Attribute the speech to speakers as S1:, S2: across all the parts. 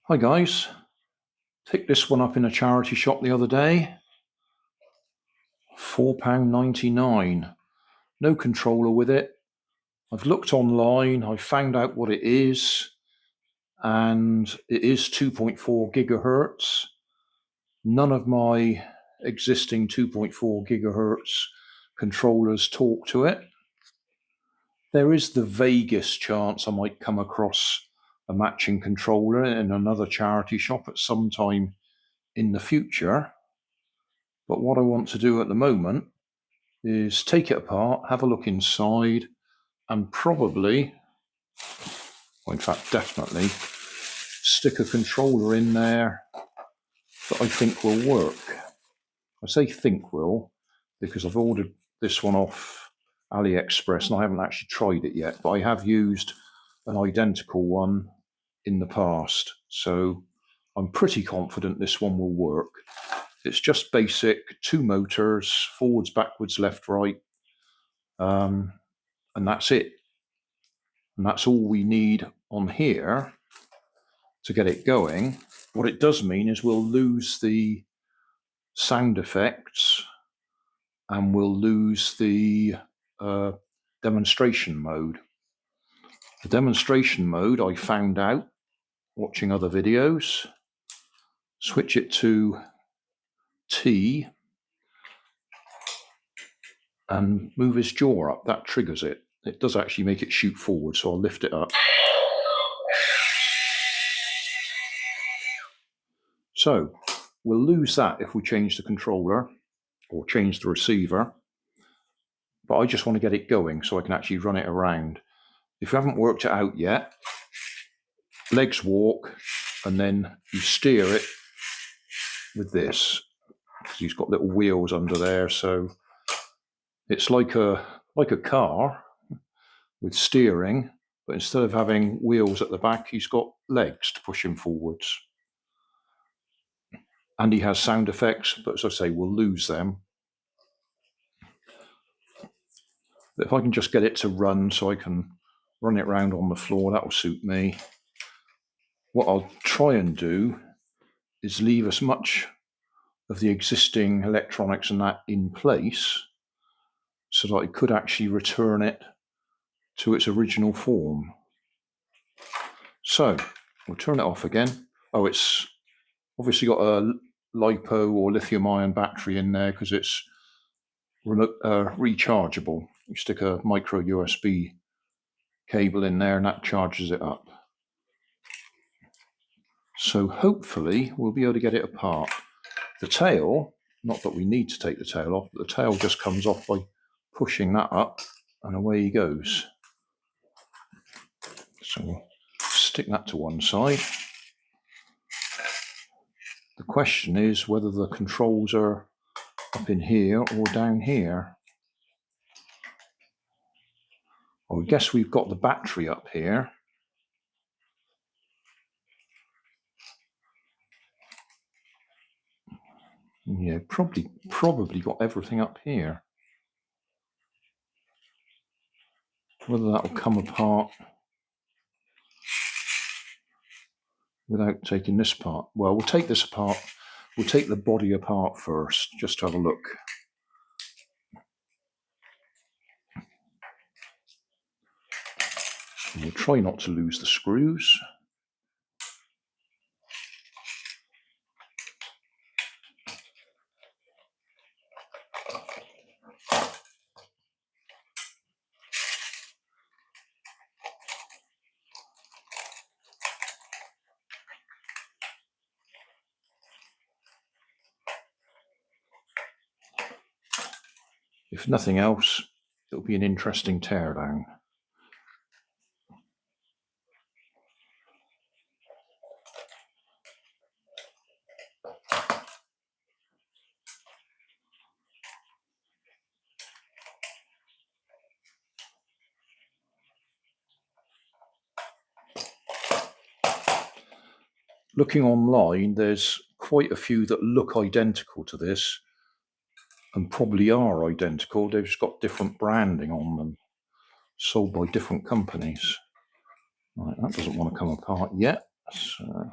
S1: Hi guys, picked this one up in a charity shop the other day. £4.99. No controller with it. I've looked online, I found out what it is, and it is 2.4 gigahertz. None of my existing 2.4 gigahertz controllers talk to it. There is the vaguest chance I might come across a matching controller in another charity shop at some time in the future. But what I want to do at the moment is take it apart, have a look inside, and probably, or in fact definitely, stick a controller in there that I think will work. I say think will because I've ordered this one off AliExpress and I haven't actually tried it yet, but I have used an identical one in the past, so I'm pretty confident this one will work. It's just basic, 2 motors, forwards, backwards, left, right, and that's it. And that's all we need on here to get it going. What it does mean is we'll lose the sound effects and we'll lose the demonstration mode. The demonstration mode I found out watching other videos. Switch it to T and move his jaw up. That triggers it. It does actually make it shoot forward, so I'll lift it up. So we'll lose that if we change the controller or change the receiver, but I just want to get it going so I can actually run it around. If you haven't worked it out yet, legs walk and then you steer it with this. He's got little wheels under there, so it's like a car with steering, but instead of having wheels at the back, he's got legs to push him forwards. And he has sound effects, but as I say, we'll lose them. But if I can just get it to run so I can run it around on the floor, that will suit me. What I'll try and do is leave as much of the existing electronics and that in place so that I could actually return it to its original form. So we'll turn it off again. Oh, it's obviously got a LiPo or lithium-ion battery in there because it's remote rechargeable. You stick a micro USB cable in there and that charges it up. So hopefully we'll be able to get it apart. The tail, not that we need to take the tail off, but the tail just comes off by pushing that up and away he goes. So we'll stick that to one side. The question is whether the controls are up in here or down here. Well, I guess we've got the battery up here. Yeah, probably got everything up here. Whether that will come apart without taking this part. Well, we'll take this apart. We'll take the body apart first, just to have a look. And we'll try not to lose the screws. If nothing else, it'll be an interesting teardown. Looking online, there's quite a few that look identical to this and probably are identical. They've just got different branding on them, sold by different companies. Right, that doesn't want to come apart yet. So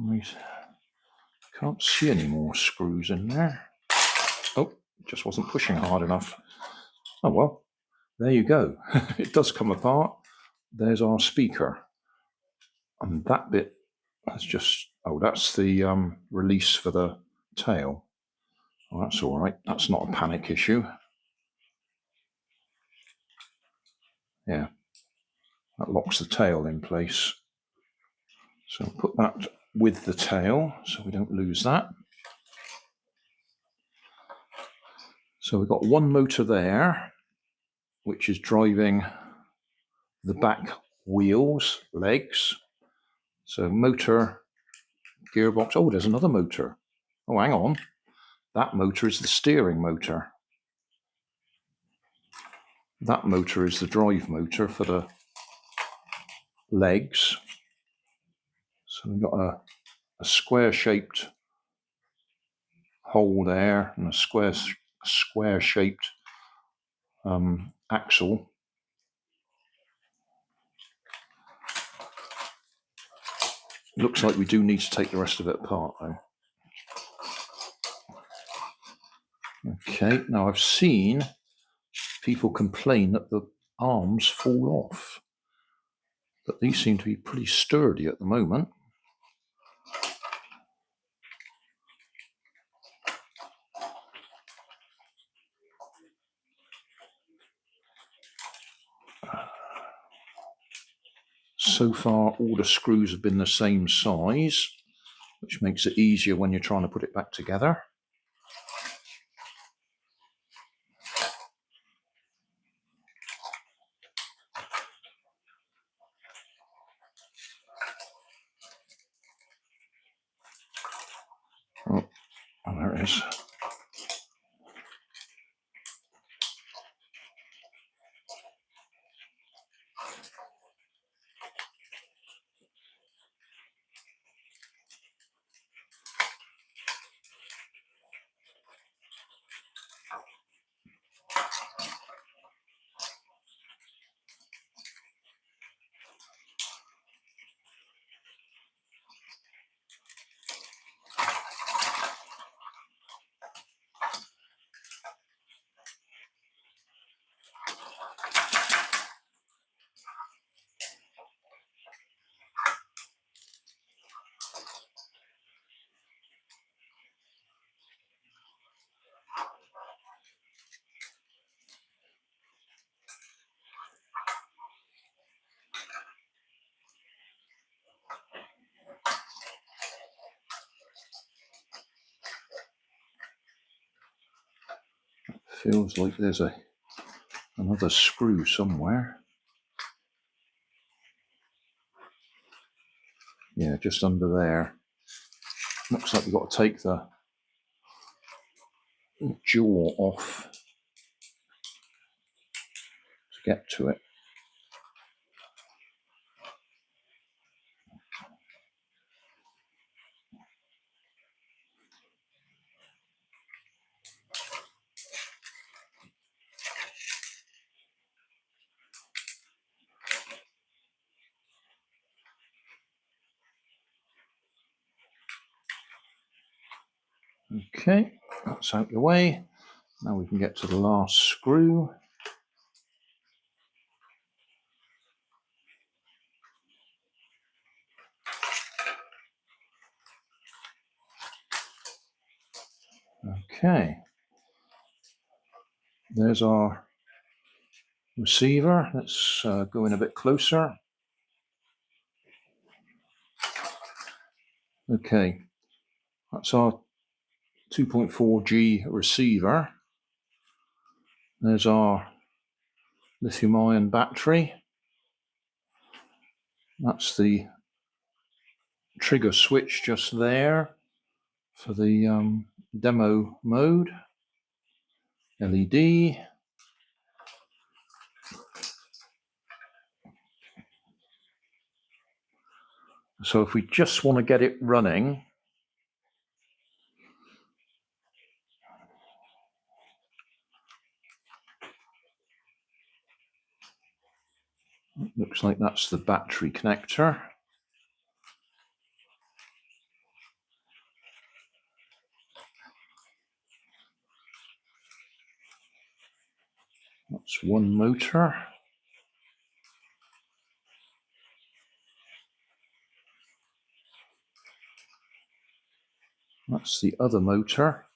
S1: I can't see any more screws in there. Oh, just wasn't pushing hard enough. Oh well, there you go. It does come apart. There's our speaker. And that bit has just, oh, that's the release for the tail. Oh, that's all right. That's not a panic issue. Yeah, that locks the tail in place. So I'll put that with the tail so we don't lose that. So we've got one motor there, which is driving the back wheels, legs. So motor, gearbox. Oh, there's another motor. Oh, hang on. That motor is the steering motor. That motor is the drive motor for the legs. So we've got a square-shaped hole there and a square-shaped axle. Looks like we do need to take the rest of it apart, though. Okay, now I've seen people complain that the arms fall off, but these seem to be pretty sturdy at the moment. So far, all the screws have been the same size, which makes it easier when you're trying to put it back together. Oh, there it is. Feels like there's another screw somewhere. Yeah, just under there. Looks like we've got to take the jaw off to get to it. Okay, that's out the way. Now we can get to the last screw. Okay, there's our receiver. Let's go in a bit closer. Okay, that's our 2.4G receiver. There's our lithium-ion battery. That's the trigger switch just there for the demo mode. LED. So if we just want to get it running, looks like that's the battery connector. That's one motor. That's the other motor.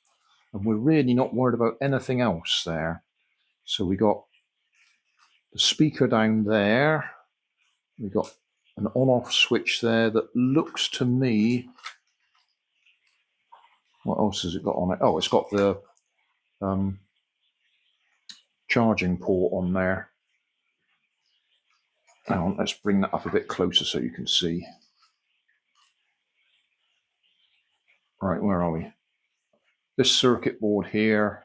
S1: And we're really not worried about anything else there. So we got the speaker down there. We got an on-off switch there that looks to me... What else has it got on it? Oh, it's got the charging port on there. Hang on, let's bring that up a bit closer so you can see. Right, where are we? This circuit board here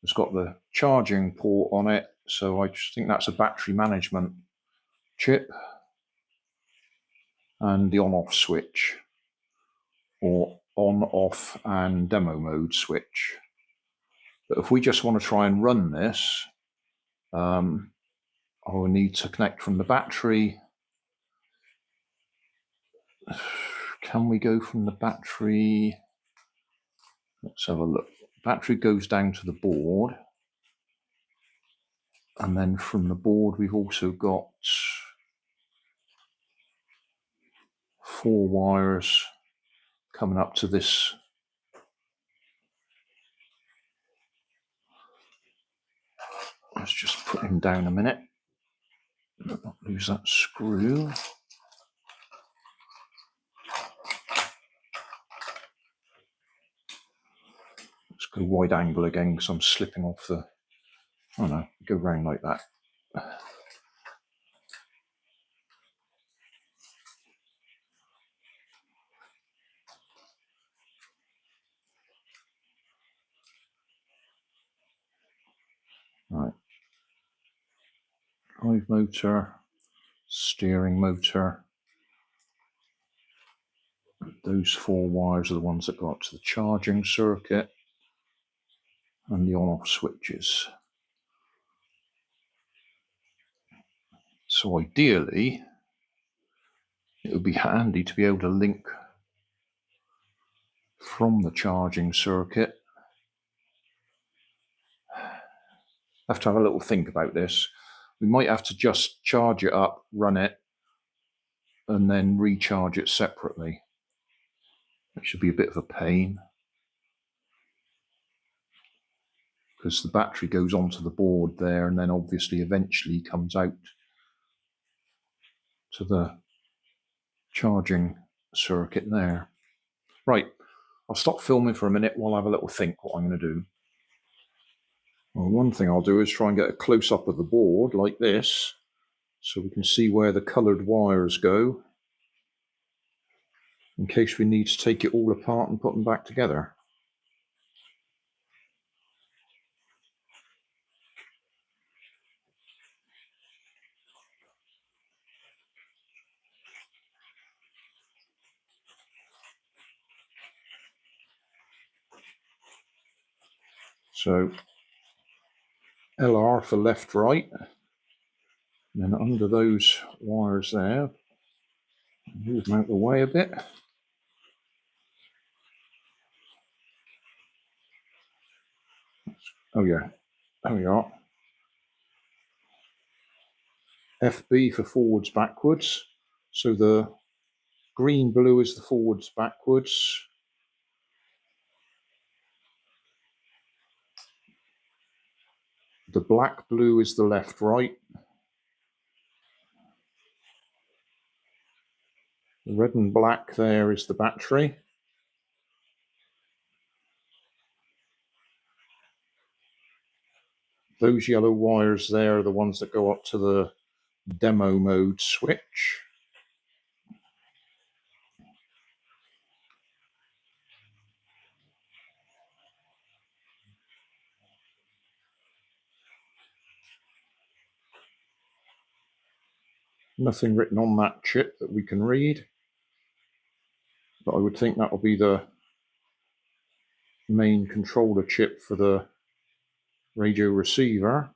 S1: has got the charging port on it, so I just think that's a battery management chip, and the on-off switch, or on-off and demo mode switch. But if we just want to try and run this, I will need to connect from the battery. Can we go from the battery? Let's have a look. Battery goes down to the board, and then from the board we've also got 4 wires coming up to this. Let's just put him down a minute. Not lose that screw. Let's go wide angle again because I'm slipping off the... Oh no, go round like that. Right. Drive motor, steering motor. Those 4 wires are the ones that go up to the charging circuit, and the on-off switches. So ideally, it would be handy to be able to link from the charging circuit. I have to have a little think about this. We might have to just charge it up, run it, and then recharge it separately. It should be a bit of a pain, because the battery goes onto the board there and then obviously eventually comes out to the charging circuit there. Right, I'll stop filming for a minute while I have a little think what I'm going to do. Well, one thing I'll do is try and get a close-up of the board like this, so we can see where the coloured wires go, in case we need to take it all apart and put them back together. So LR for left, right, and then under those wires there, move them out the way a bit. Oh yeah, there we are. FB for forwards, backwards. So the green blue is the forwards, backwards. The black blue is the left, right. The red and black there is the battery. Those yellow wires there are the ones that go up to the demo mode switch. Nothing written on that chip that we can read, but I would think that will be the main controller chip for the radio receiver.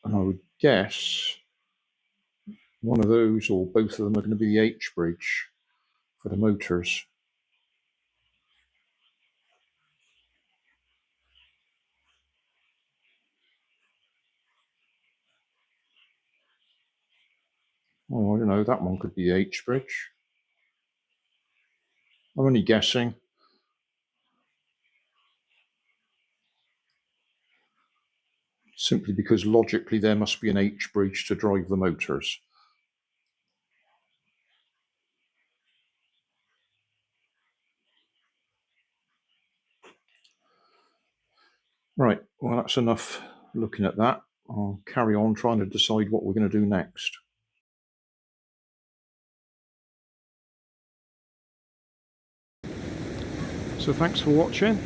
S1: And I would guess one of those or both of them are going to be the H bridge for the motors. Oh, I don't know, that one could be the H bridge. I'm only guessing. Simply because logically there must be an H bridge to drive the motors. Right, well, that's enough looking at that. I'll carry on trying to decide what we're going to do next. So thanks for watching.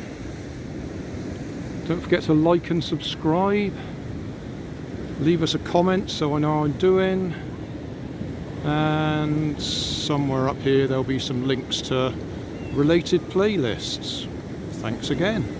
S1: Don't forget to like and subscribe. Leave us a comment so I know how I'm doing. And somewhere up here there'll be some links to related playlists. Thanks again.